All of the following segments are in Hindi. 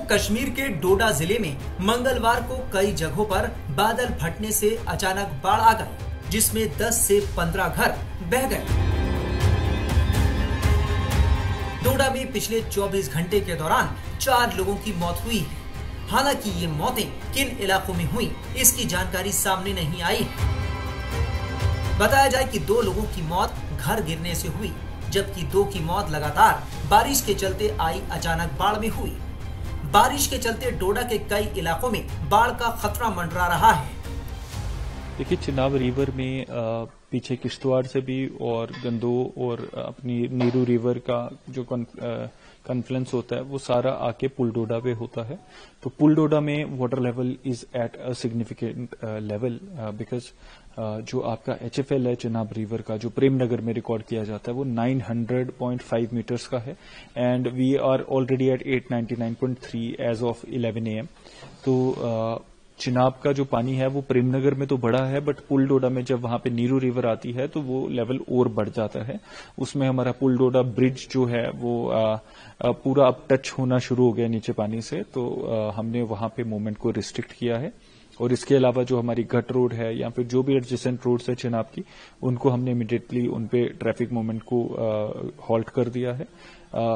कश्मीर के डोडा जिले में मंगलवार को कई जगहों पर बादल फटने से अचानक बाढ़ आ गई, जिसमें 10 से 15 घर बह गए। डोडा में पिछले 24 घंटे के दौरान 4 लोगों की मौत हुई है। हालांकि ये मौतें किन इलाकों में हुई, इसकी जानकारी सामने नहीं आई है। बताया जाए कि 2 लोगों की मौत घर गिरने से हुई, जबकि 2 की मौत लगातार बारिश के चलते आई अचानक बाढ़ में हुई। बारिश के चलते डोडा के कई इलाकों में बाढ़ का खतरा मंडरा रहा है। देखिए, चिनाब रिवर में पीछे किश्तवाड़ से भी और गंदो और अपनी नीरू रिवर का जो कॉन्फ्लुएंस होता है वो सारा आके पुल डोडा पे होता है। तो पुल डोडा में water level is at a significant level because जो आपका HFL है चिनाब रिवर का, जो प्रेम नगर में रिकॉर्ड किया जाता है, वो 900.5 मीटर्स का है and we are already at 899.3 age of 11 AM। तो चिनाब का जो पानी है वो प्रेमनगर में तो बढ़ा है, बट पुल डोडा में जब वहां पे नीरू रिवर आती है तो वो लेवल और बढ़ जाता है। उसमें हमारा पुल डोडा ब्रिज जो है वो पूरा अब टच होना शुरू हो गया नीचे पानी से, तो हमने वहां पे मूवमेंट को रिस्ट्रिक्ट किया है। और इसके अलावा जो हमारी घट रोड है या फिर जो भी एडजेसेंट रोड्स है चिनाब की, उनको हमने इमीडिएटली उनपे ट्रैफिक मूवमेंट को हॉल्ट कर दिया है।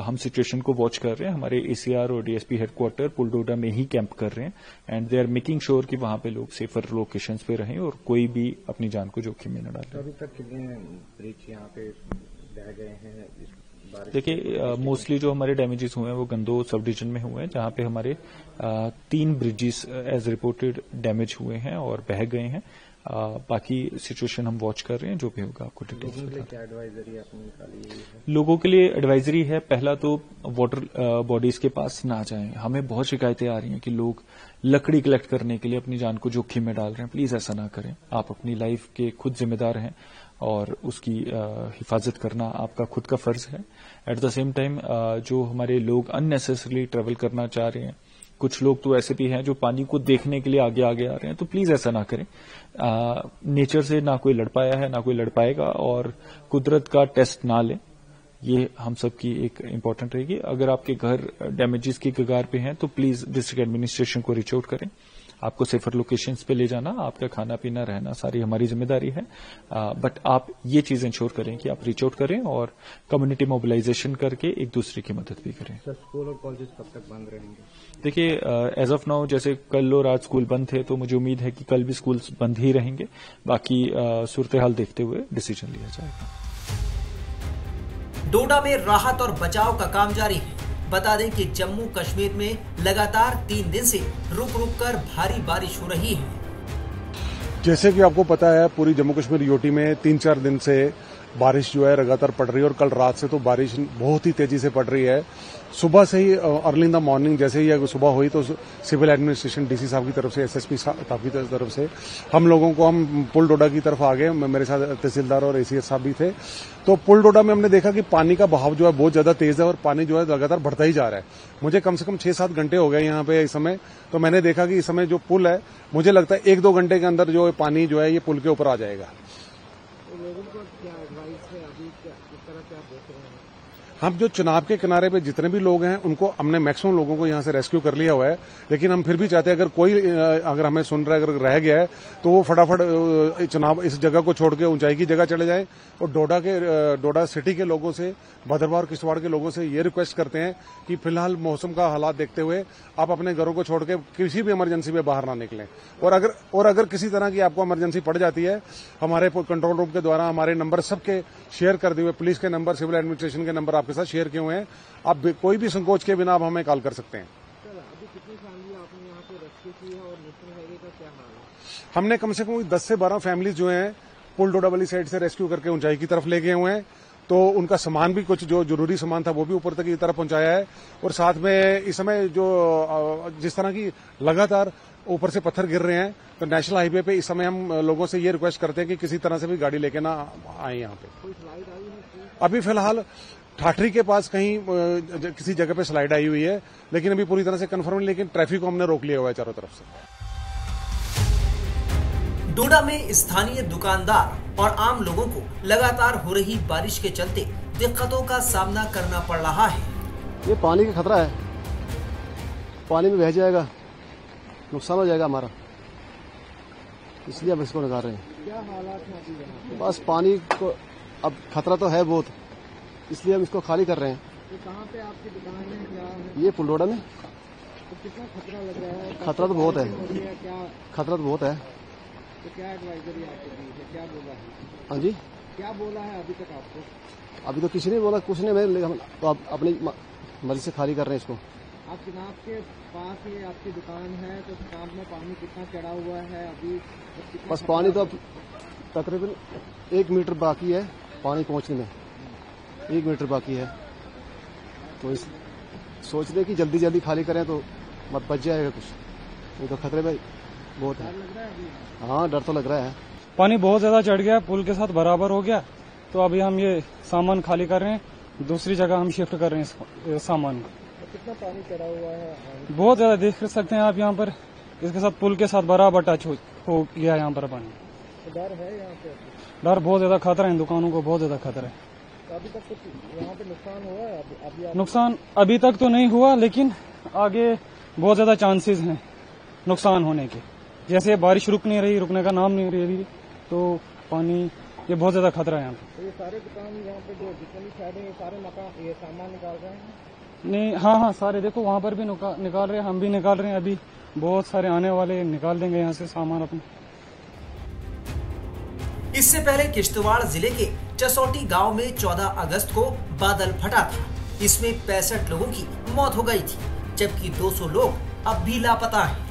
हम सिचुएशन को वॉच कर रहे हैं। हमारे ACR और DSP हेडक्वार्टर पुल डोडा में ही कैंप कर रहे हैं and they are making sure कि वहां पे लोग सेफर लोकेशंस पे रहें और कोई भी अपनी जान को जोखिम में न डाले। अभी तक कितने ब्रिज यहाँ पे बह गए हैं? देखिए, मोस्टली जो हमारे डैमेजेस हुए हैं वो गंदो सब डिवीजन में हुए हैं, जहां पे हमारे 3 ब्रिजेस एज रिपोर्टेड डैमेज हुए हैं और बह गए हैं। बाकी सिचुएशन हम वॉच कर रहे हैं, जो भी होगा आपको डिटेल्स लोगों के लिए क्या एडवाइजरी आपने निकाली है? लोगों के लिए एडवाइजरी है, पहला तो वाटर बॉडीज के पास ना जाएं। हमें बहुत शिकायतें आ रही हैं कि लोग लकड़ी कलेक्ट करने के लिए अपनी जान को जोखिम में डाल रहे हैं। प्लीज ऐसा ना करें। आप अपनी लाइफ के खुद जिम्मेदार हैं और उसकी हिफाजत करना आपका खुद का फर्ज है। एट द सेम टाइम जो हमारे लोग अननेसेसरली ट्रेवल करना चाह रहे हैं, कुछ लोग तो ऐसे भी हैं जो पानी को देखने के लिए आगे आगे आ रहे हैं, तो प्लीज ऐसा ना करें। नेचर से ना कोई लड़ पाया है ना कोई लड़ पाएगा, और कुदरत का टेस्ट ना लें, ये हम सब की एक इम्पोर्टेंट रहेगी। अगर आपके घर डैमेजेस की कगार पे हैं तो प्लीज डिस्ट्रिक्ट एडमिनिस्ट्रेशन को रीच आउट करें। आपको सेफर लोकेशंस पे ले जाना, आपका खाना पीना रहना सारी हमारी जिम्मेदारी है, बट आप ये चीज इंश्योर करें कि आप रीच आउट करें और कम्युनिटी मोबिलाइजेशन करके एक दूसरे की मदद भी करें। सर, स्कूल और कॉलेज कब तक बंद रहेंगे? देखिए, एज ऑफ नाउ जैसे कल और आज स्कूल बंद थे, तो मुझे उम्मीद है कि कल भी स्कूल बंद ही रहेंगे। बाकी सूरत हाल देखते हुए डिसीजन लिया जाएगा। डोडा में राहत और बचाव का काम जारी है। बता दें कि जम्मू कश्मीर में लगातार 3 दिन से रुक रुक कर भारी बारिश हो रही है। जैसे कि आपको पता है, पूरी जम्मू कश्मीर यूटी में 3-4 दिन से बारिश जो है लगातार पड़ रही है और कल रात से तो बारिश बहुत ही तेजी से पड़ रही है। सुबह से ही अर्ली इन द मॉर्निंग जैसे ही सुबह हुई तो सिविल एडमिनिस्ट्रेशन DC साहब की तरफ से, SSP साहब की तरफ से हम लोगों को, हम पुल डोडा की तरफ आ गए। मेरे साथ तहसीलदार और ACS साहब भी थे। तो पुल डोडा में हमने देखा कि पानी का बहाव जो है बहुत ज्यादा तेज है और पानी जो है लगातार बढ़ता ही जा रहा है। मुझे कम से कम 6-7 घंटे हो गए यहाँ पे इस समय, तो मैंने देखा कि इस समय जो पुल है, मुझे लगता है 1-2 घंटे के अंदर जो पानी जो है ये पुल के ऊपर आ जाएगा। लोगों को क्या एडवाइस है अभी, किस तरह क्या देख रहे हैं? हम जो चिनाब के किनारे पे जितने भी लोग हैं उनको हमने मैक्सिमम लोगों को यहाँ से रेस्क्यू कर लिया हुआ है, लेकिन हम फिर भी चाहते हैं अगर हमें सुन रहा है, अगर रह गया है तो वो फटाफट चिनाब इस जगह को छोड़ के ऊंचाई की जगह चले जाएं। और डोडा सिटी के लोगों से, भद्रवाह और किश्तवाड़ के लोगों से ये रिक्वेस्ट करते हैं कि फिलहाल मौसम का हालात देखते हुए आप अपने घरों को छोड़ के किसी भी इमरजेंसी में बाहर ना निकलें। और अगर किसी तरह की आपको इमरजेंसी पड़ जाती है, हमारे कंट्रोल रूम के द्वारा हमारे नंबर सबके शेयर कर दिए हुए, पुलिस के नंबर, सिविल एडमिनिस्ट्रेशन के नंबर आपके साथ शेयर किए हुए हैं। आप कोई भी संकोच के बिना आप हमें कॉल कर सकते हैं। अभी कितनी फैमिली आपने यहाँ पे रेस्क्यू की है और नेशनल हाईवे का क्या हाल है? हमने कम से कम 10 से 12 फैमिलीज जो हैं पुल डोडा वाली साइड से रेस्क्यू करके ऊंचाई की तरफ ले गए हुए हैं। तो उनका सामान भी, कुछ जो जरूरी सामान था वो भी ऊपर तक की तरफ पहुंचाया है। और साथ में इस समय जो जिस तरह की लगातार ऊपर से पत्थर गिर रहे हैं, तो नेशनल हाईवे पे इस समय हम लोगों से ये रिक्वेस्ट करते हैं कि किसी तरह से भी गाड़ी लेके ना आए यहाँ पे। कोई स्लाइड आई है? अभी फिलहाल ठाठरी के पास कहीं किसी जगह पे स्लाइड आई हुई है, लेकिन अभी पूरी तरह से कंफर्म नहीं, लेकिन ट्रैफिक को हमने रोक लिया हुआ है चारों तरफ से। डोडा में स्थानीय दुकानदार और आम लोगों को लगातार हो रही बारिश के चलते दिक्कतों का सामना करना पड़ रहा है। ये पानी का खतरा है, पानी में बह जाएगा, नुकसान हो जाएगा हमारा, इसलिए हम इसको निकाल रहे हैं। क्या हालात हैं अभी यहाँ पे? बस पानी को अब खतरा तो है बहुत, इसलिए हम इसको खाली कर रहे हैं। तो कहाँ पे आपकी दुकान है, क्या है? ये पुलडोडा में। तो कितना खतरा लग रहा है? खतरा तो बहुत है, क्या खतरा तो बहुत है। तो क्या एडवाइजरी आपको दी है, क्या बोला है? हाँ जी, क्या बोला है अभी तक आपको? अभी तो किसी ने बोला, कुछ नहीं, हम तो आप अपनी मर्जी से खाली कर रहे हैं इसको। आप जनाब के पास ये आपकी दुकान है, तो दुकान में पानी कितना चढ़ा हुआ है अभी? बस पानी तो अब तकरीबन 1 मीटर बाकी है पानी पहुंचने में, 1 मीटर बाकी है। तो इस सोच रहे कि जल्दी जल्दी खाली करें तो मत बच जाएगा कुछ, नहीं तो खतरे में बहुत है। हाँ, डर तो लग रहा है। पानी बहुत ज्यादा चढ़ गया, पुल के साथ बराबर हो गया, तो अभी हम ये सामान खाली कर रहे हैं, दूसरी जगह हम शिफ्ट कर रहे हैं इस सामान को। कितना पानी चढ़ा हुआ है? बहुत ज्यादा देख सकते हैं आप यहाँ पर, इसके साथ पुल के साथ बराबर टच हो गया यहाँ पर पानी। तो डर है यहाँ पे? डर बहुत ज्यादा, खतरा है, दुकानों को बहुत ज्यादा खतरा है। तो अभी तक कुछ यहाँ पे नुकसान हुआ है? अभी आप... नुकसान अभी तक तो नहीं हुआ, लेकिन आगे बहुत ज्यादा चांसेस हैं नुकसान होने के। जैसे बारिश रुक नहीं रही, रुकने का नाम नहीं ले रही, तो पानी ये बहुत ज्यादा खतरा है यहाँ पे। तो ये सारे दुकान यहाँ पे जो जितने भी साइड है, ये सारे मकान ये सामान निकाल रहे हैं? नहीं, हाँ, सारे देखो वहाँ पर भी निकाल रहे हैं, हम भी निकाल रहे हैं, अभी बहुत सारे आने वाले निकाल देंगे यहाँ से सामान अपने। इससे पहले किश्तवाड़ जिले के चसौटी गांव में 14 अगस्त को बादल फटा था। इसमें 65 लोगों की मौत हो गई थी, जबकि 200 लोग अब भी लापता हैं।